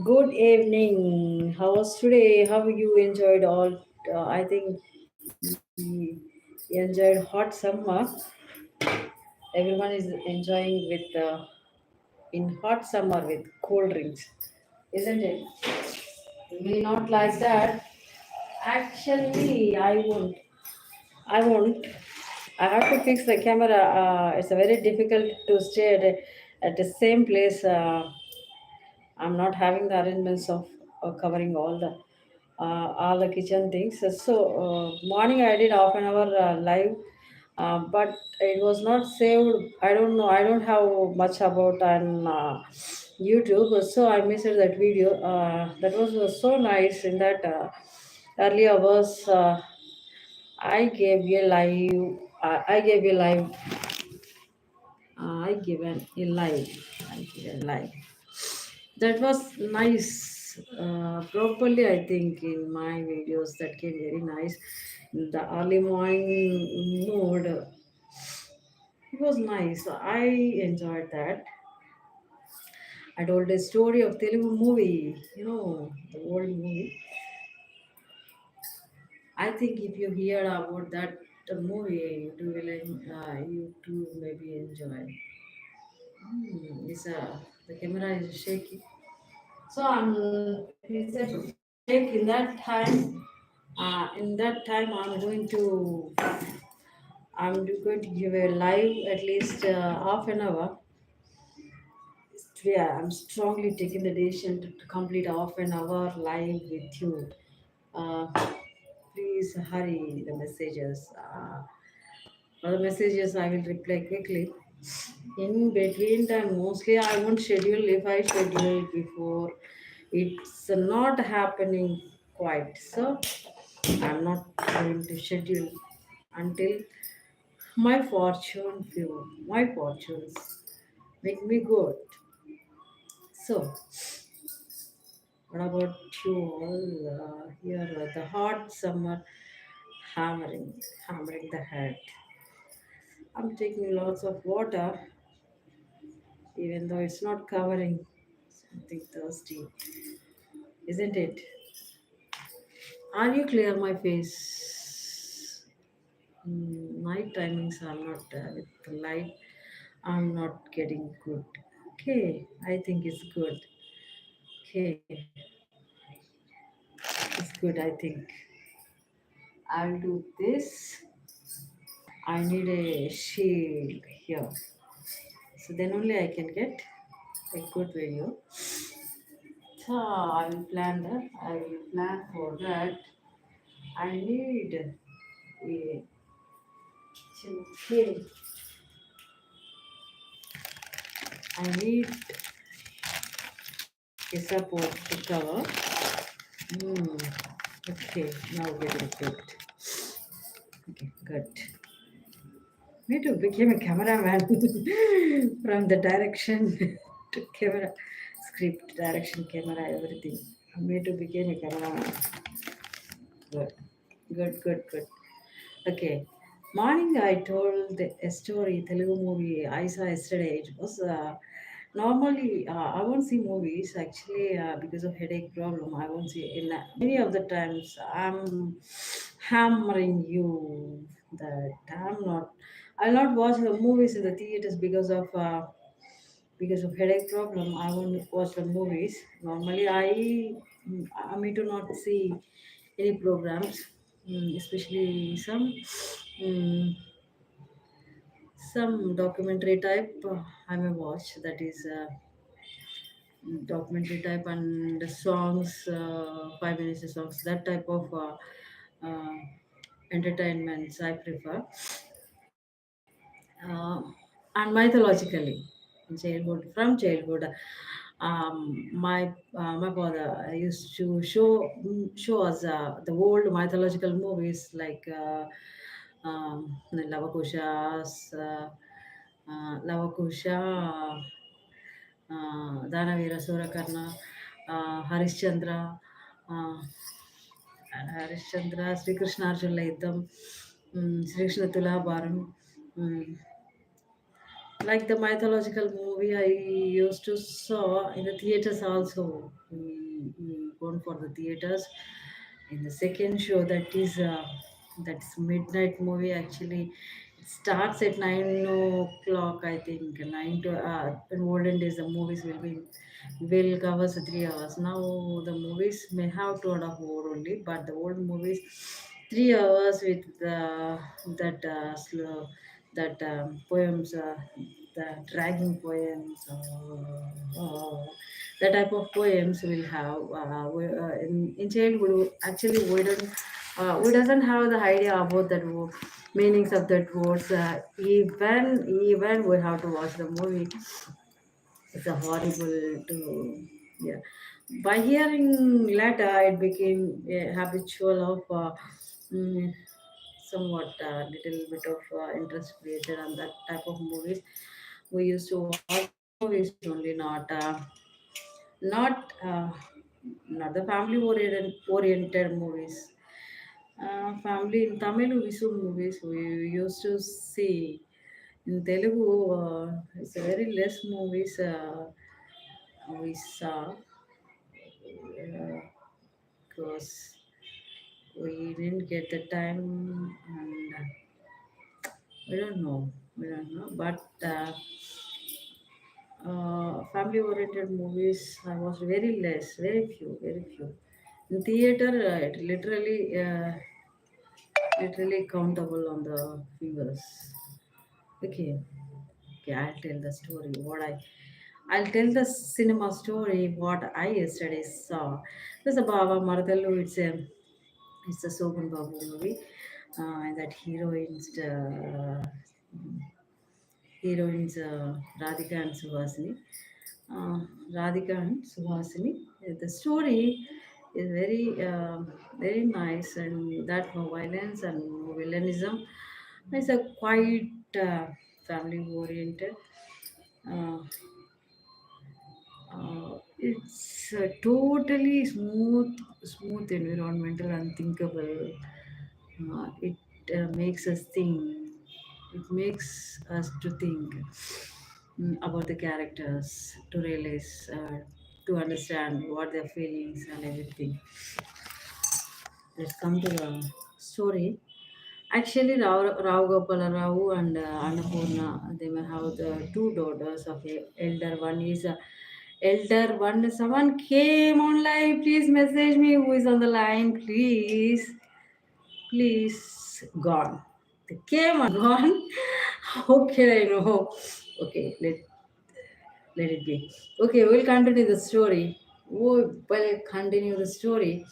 Good evening. How was today? How you enjoyed all? I think you enjoyed hot summer. Everyone is enjoying with in hot summer with cold drinks, isn't it? Me not like that. Actually, I won't. I won't. I have to fix the camera. It's a very difficult to stay at the same place. I'm not having the arrangements of covering all the kitchen things. Morning I did half an hour live, but it was not saved. I don't know. I don't have much about on YouTube, so I missed that video. That was so nice in that early hours. I gave a live. I gave a live. I given a live. I given live. That was nice. Properly, I think in my videos that came very nice. The early morning mode, it was nice. I enjoyed that. I told a story of Telugu movie. The old movie. I think if you hear about that movie, you too maybe enjoy. The camera is shaky. So he said, take in that time. I'm going to give a live at least half an hour. Today, I'm strongly taking the decision to complete half an hour live with you. Uh, Please hurry the messages. For the messages, I will reply quickly. In between time, mostly I won't schedule. If I schedule before, it's not happening quite. So I'm not going to schedule until my fortunes make me good. So, what about you all? Here, the hot summer hammering the head. I'm taking lots of water, even though it's not covering something thirsty, isn't it? Are you clear, my face? Night timings are not with the light. I'm not getting good. Okay, I think it's good. Okay, it's good. I think I'll do this. I need a shield here, so then only I can get a good video. So I will plan that. I will plan for that. I need a chill. I need a support to cover. Hmm. Okay, now getting good. Okay, good. Me too became a cameraman from the direction to camera, script, direction, camera, everything. Me too became a cameraman. Good, good. Okay. Morning, I told a story, Telugu movie I saw yesterday. It was normally I won't see movies actually because of headache problem. I won't see in many of the times. I'm hammering you that I'm not. I'll not watch the movies in the theaters because of headache problem. I won't watch the movies. Normally, I may do not see any programs, especially mm, some documentary type. I may watch that is documentary type and the songs, 5 minutes of songs. That type of uh, entertainments I prefer. uh, and mythologically in childhood from childhood my father used to show us the old mythological movies like lavakushas lavakusha Danaveera Soora Karna Harishchandra uh, Harishchandra శ్రీకృష్ణార్జునుల యుద్ధం శ్రీకృష్ణ తులాభారం, Like the mythological movie I used to saw in the theaters also. We gone for the theaters. In the second show, that's midnight movie. Actually, it starts at 9 o'clock. I think nine to in olden days the movies will cover the 3 hours. Now the movies may have 2.5 hour only, but the old movies 3 hours with that slow that poems, the dragging poems, the type of poems we'll have. In childhood, actually, we doesn't have the idea about that meanings of that words. Even we have to watch the movie, it's a horrible to yeah. By hearing later, it became habitual of mm, somewhat little bit of interest created on that type of movies. We used to watch the movies only, not not the family oriented movies. Family in Tamil Visu movies we used to see. In Telugu, it's a very less movies we saw because we didn't get the time and we don't know. We don't know. But family oriented movies, I was very less, very few, very few. In theater, it literally countable on the fingers. Okay, okay, I'll tell the story. I'll tell the cinema story what I yesterday saw. There's a Baba Maradalu. It's a Sobhan Babu movie. And that heroines Radhika and Suhasini. Uh, Radhika and Suhasini. The story is very nice, and that no violence and no villainism. It's a quite family oriented. Uh, it's a totally smooth environmental unthinkable. It makes us think. It makes us to think about the characters, to realize, to understand what their feelings and everything. Let's come to the story. Actually, Rao Gopala Rao and Annapurna, they may have the two daughters of a elder. One is elder one. Someone came online. Please message me who is on the line. Please, gone. They came and gone. How can I know? Okay, let it be. Okay, we'll continue the story. We'll continue the story.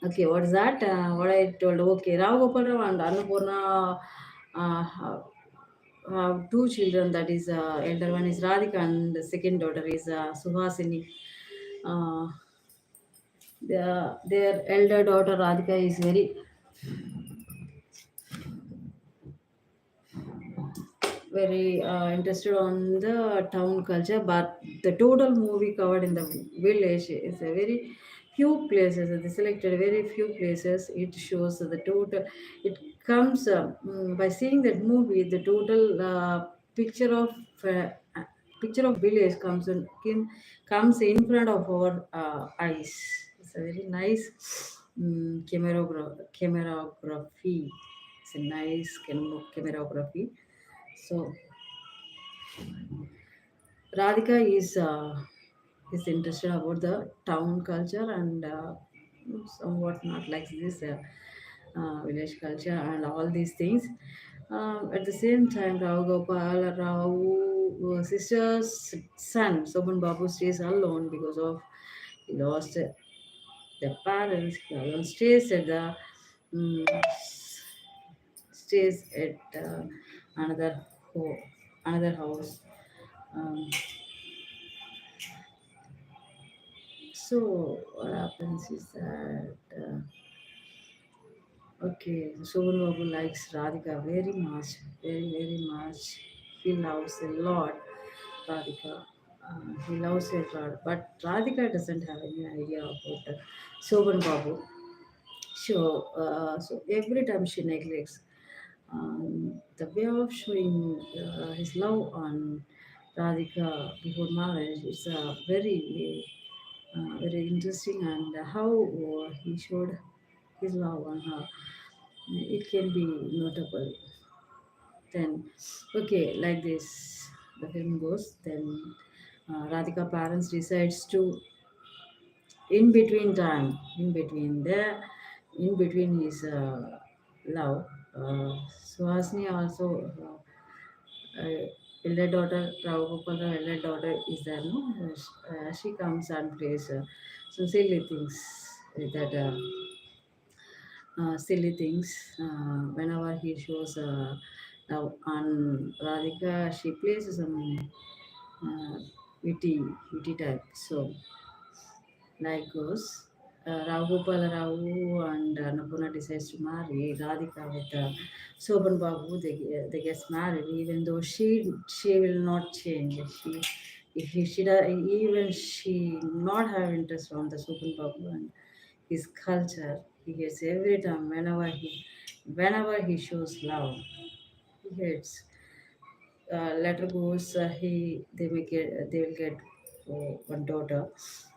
Okay, what's that? What I told. Okay, Rao Gopal Rao and Annapurna have two children. That is, elder one is Radhika, and the second daughter is Suhasini. Uh, their elder daughter Radhika is very interested on the town culture, but the total movie covered in the village is a very few places. They selected very few places. It shows the total. It comes by seeing that movie. The total uh, picture of village comes in front of our eyes. It's a very nice camerography. It's a nice camerography. So Radhika is interested about the town culture and somewhat not like this village culture and all these things. At the same time, Rao Gopal Rao sister's son Sobhan Babu stays alone because of he lost their parents. He alone mm, stays at another another house. Um, So what happens is that okay, Shobhan Babu likes Radhika very much, very much. He loves a lot Radhika. He loves her a lot, but Radhika doesn't have any idea about Shobhan Babu. So every time she neglects. The way of showing his love on Radhika before marriage is very interesting, and how he showed his love on her. It can be notable. Then, okay, like this, the film goes. Then, Radhika parents decides to in between his love. Suhasini also. Elder daughter, Rao Gopal's elder daughter is there, no? She comes and plays some silly things that silly things. Whenever he shows now on Radhika, she plays some uh, witty type. So like goes. Raghupal Rao and Napuna decides to marry Radhika with Soban Babu. They get married, even though she will not change. She does, even she not have interest on the Soban Babu and his culture. He gets every time whenever he shows love, he hates. Later goes they will get one daughter,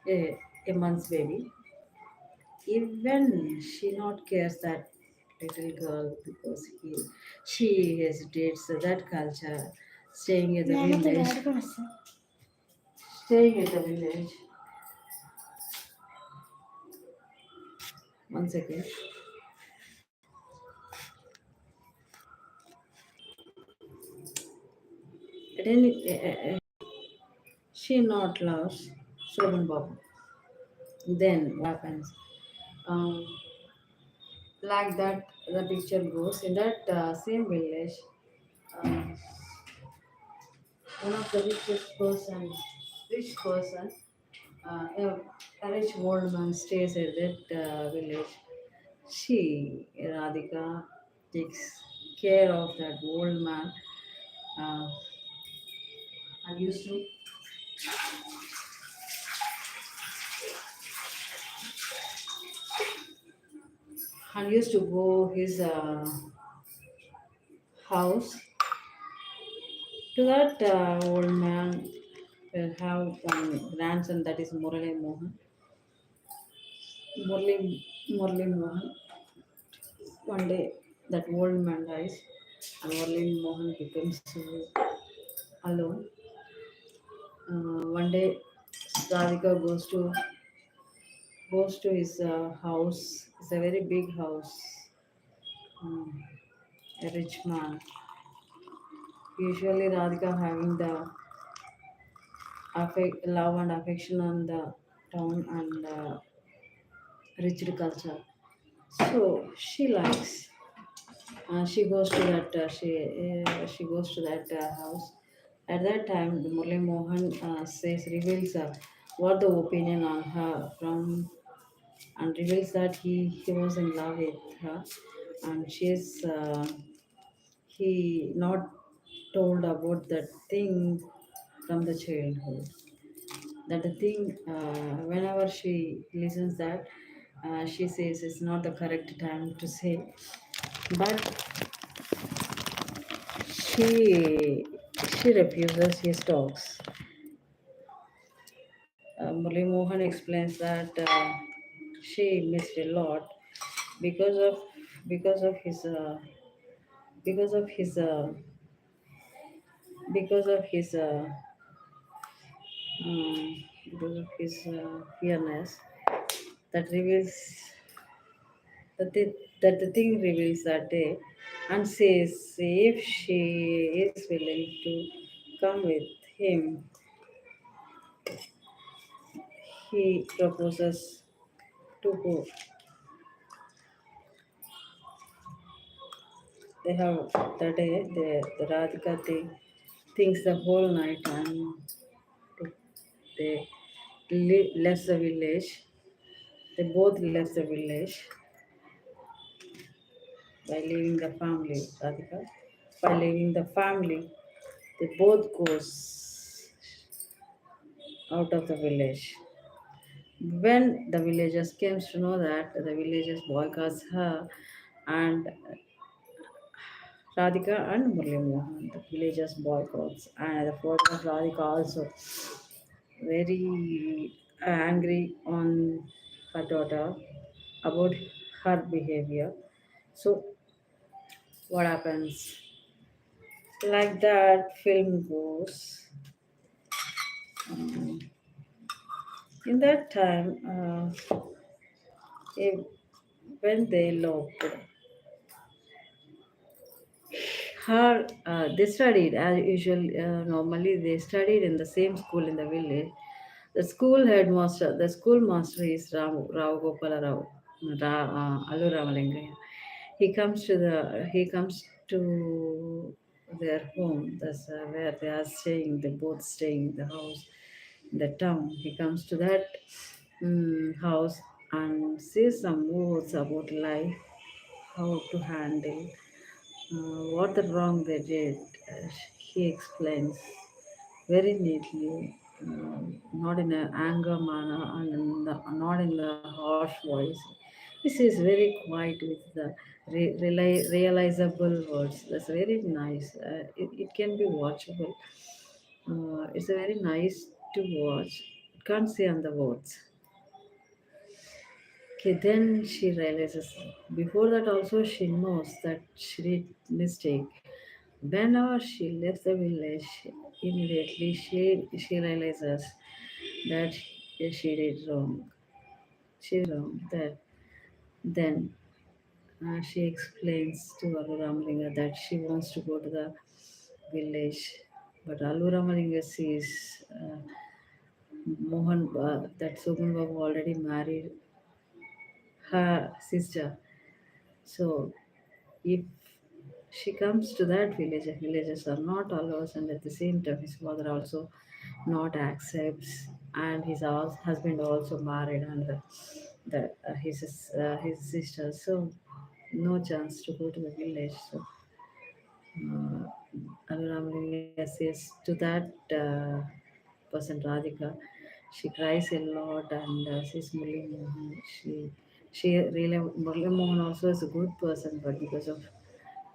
a month's baby. Even she not cares that little girl because she hesitates that culture, staying at the village, staying at the village. One second. Then she not loves Shobhan Babu. Then what happens? Um, like that, the picture goes in that same village. Um, one of the rich person, a rich old man stays at that village. She, Radhika, takes care of that old man. Uh, and used to go his house to that old man will have one grandson that is Murli Mohan. One day that old man dies and Murli Mohan becomes alone. One day Radhika goes to his house. It's a very big house. Um, a rich man. Usually Radhika having the love and affection on the town and rich culture. So she likes. She goes to that house. At that time, the Murli Mohan says reveals what the opinion on her from and reveals that he was in love with her and he not told about that thing from the childhood. That the thing whenever she listens that she says it's not the correct time to say, but she she refuses his talks. Murli Mohan explains that she missed a lot because of because of his because of his because of his because of his fairness that reveals that the thing reveals that day and says if she is willing to come with him, he proposes to go. They have the day the Radhika thinks the whole night and they left the village. They both left the village by leaving the family, Radhika. By leaving the family, they both goes out of the village. When the villagers came to know that the villagers boycotts her and Radhika and Murli Mohan, the villagers boycotts, and the father of Radhika also very angry on her daughter about her behavior. So what happens? Like that film goes. Um, in that time, if, when they loved her, they studied as usual. Normally, they studied in the same school in the village. The school master is Rao Gopala Rao, Allu Ramalingaya. He comes to their home. That's where they are staying. They both staying in the house, in the town. He comes to that house and says some words about life, how to handle, what the wrong they did. He explains very neatly, not in an anger manner and not in the harsh voice. He says very quiet with the realizable words. That's very nice. It can be watchable. It's a very nice to watch. It can't say on the words. Okay, then she realizes. Before that, also she knows that she did mistake. Whenever she left the village, immediately she realizes that she did wrong. She did wrong. That then she explains to Alu Ramalinga that she wants to go to the village, but Alu Ramalinga sees Mohan that Sugun Babu already married her sister. So if she comes to that village, the villagers are not allowed, and at the same time, his father also not accepts, and husband also married, and his sister. So no chance to go to the village. So Anuramlinga says to that person Radhika, she cries a lot and says Murli Mohan. She really Murli Mohan also is a good person, but because of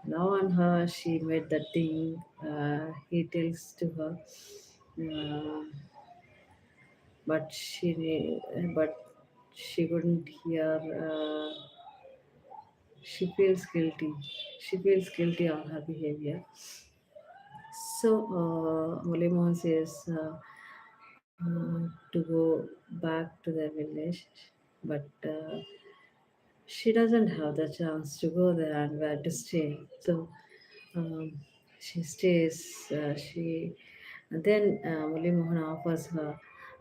love on her, she made that thing. He tells to her, uh, but she couldn't hear. She feels guilty. She feels guilty on her behavior. So Murli Mohan says to go back to their village, but she doesn't have the chance to go there and where to stay. So um, she stays. And then Murli Mohan offers her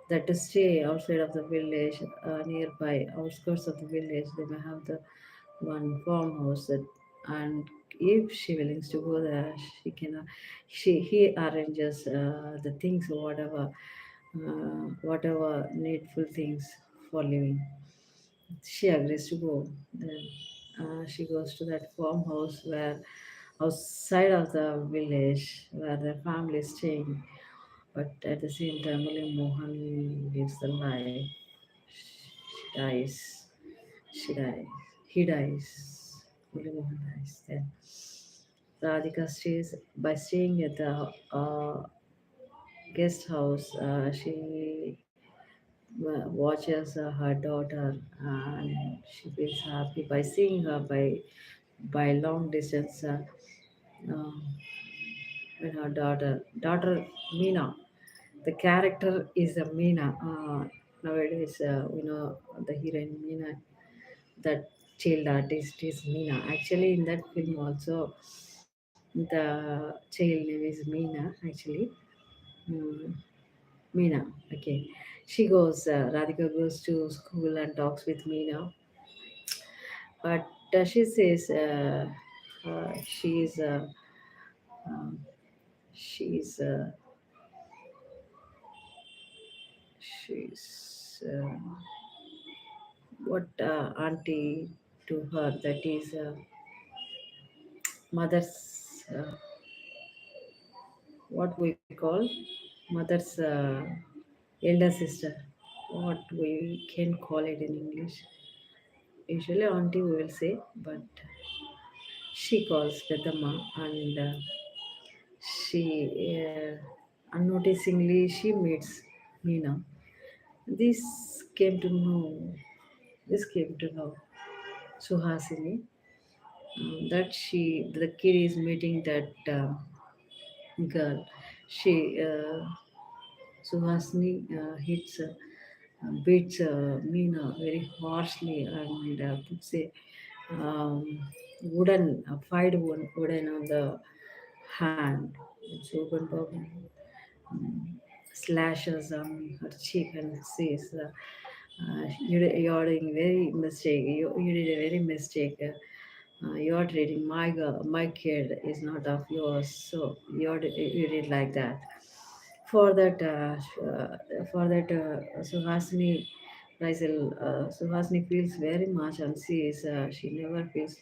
that to stay outside of the village, nearby outskirts of the village. They may have the one farmhouse that, and if she willing to go there, she can. He arranges the things, whatever needful things for living. She agrees to go. Then she goes to that farmhouse where outside of the village where their family is staying. But at the same time, only Mohan lives the life. She dies. She dies. He dies. Only Mohan dies. Then Radhika stays by staying at the guest house. She watches her daughter and she feels happy by seeing her by long distance. Uh, with her daughter Meena. The character is a Meena. Nowadays, we know the heroine Meena. That child artist is Meena. Actually, in that film also, the child name is Meena. Actually, mm, Meena. Okay, she goes. Radhika goes to school and talks with Meena, but she says she's um, she's she's what auntie to her, that is mother's what we call mother's elder sister, what we can call it in English. Usually auntie we will say, but she calls Vedama, and she unnoticingly she meets Meena. This came to know. This came to know Suhasini, that the kid is meeting that girl. She Suhasini beats Meena very harshly and puts a fired wooden on the hand. So Babu slashes on her cheek and says, you're doing very mistake. You did a very mistake. You're treating my kid is not of yours, so you did like that. For that, Suhasini feels very much and sees she never feels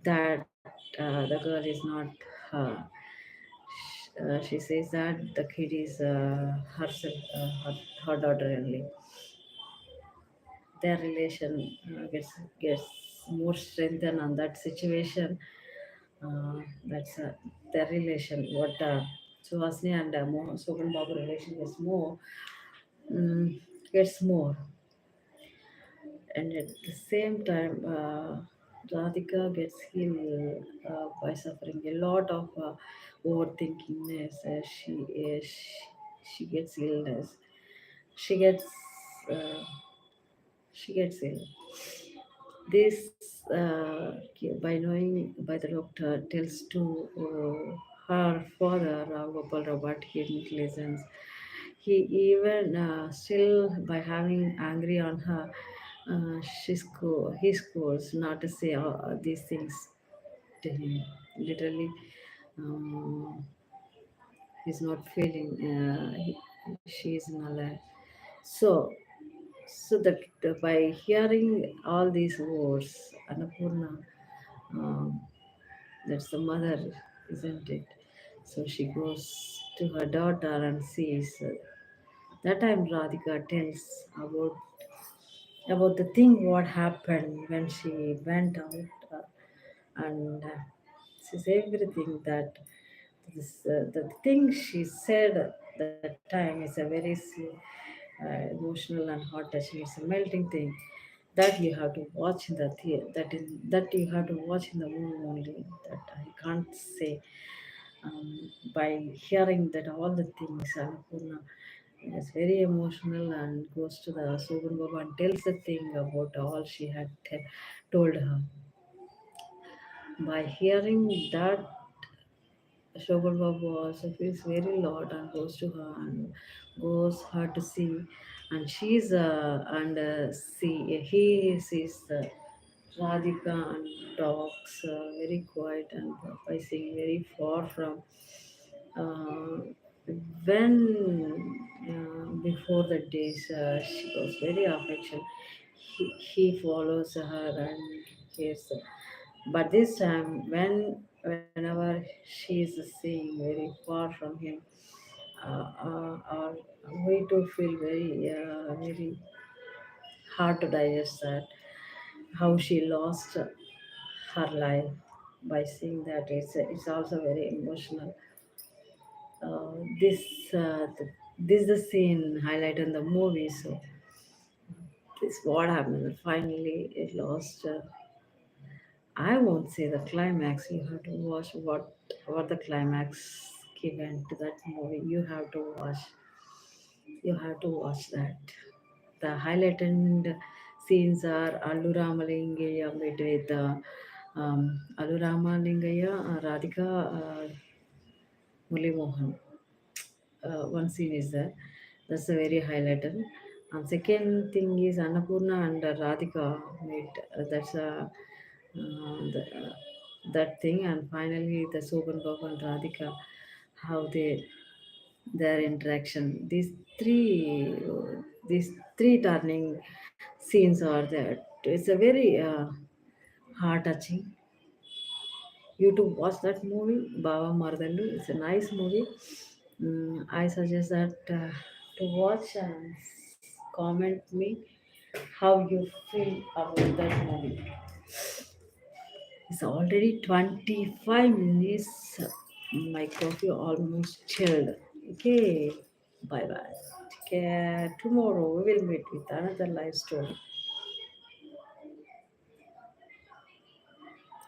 that the girl is not her. She says that the kid is herself, her daughter only. Their relation gets more strengthened on that situation. That's their relation. What Suhasini and Sogan Babu relation is more, gets more. And at the same time, Radhika gets healed by suffering a lot of overthinkingness. She gets illness. She gets uh, she gets ill. This, by knowing by the doctor, tells to her father, Gopal Robert, he listens. He even still by having angry on her, he scores not to say these things to him. Literally, um, he's not feeling. She is in a life. So, so that by hearing all these words, Annapurna, um, that's the mother, isn't it? So she goes to her daughter and sees. That time Radhika tells about the thing what happened when she went out, and says everything that the thing she said that time is a very emotional and heart touching. It's a melting thing that you have to watch in the theater. That you have to watch in the movie only. That I can't say. By hearing that all the things, Annapurna is very emotional and goes to the Sogan Baba and tells the thing about all she had told her. By hearing that, Shogal Babu also feels very loud and goes to her and goes her to see, and she's see he sees Radhika and talks very quiet and by saying very far from uh, when before the days she was very affection. He follows her and cares, but this time whenever she is seeing very far from him, or we too feel very hard to digest that how she lost her life. By seeing that, it's also very emotional. This the scene highlighted in the movie. So this what happened. Finally, it lost. I won't say the climax. You have to watch what the climax given to that movie. You have to watch. You have to watch that. The highlighted scenes are Allu Ramalingaya met with Allu Ramalingaya, Radhika Murli Mohan. One scene is there. That's a very highlighted. And second thing is Annapurna and Radhika meet. That's that thing. And finally, the Soban Babu and Radhika, how their interaction. These three turning scenes are there. It's a very heart touching. You to watch that movie, Baba Maradallu. It's a nice movie. I suggest that to watch and comment me how you feel about that movie. It's already 25 minutes. My coffee almost chilled. Okay. Bye bye. Take care. Tomorrow we will meet with another live story.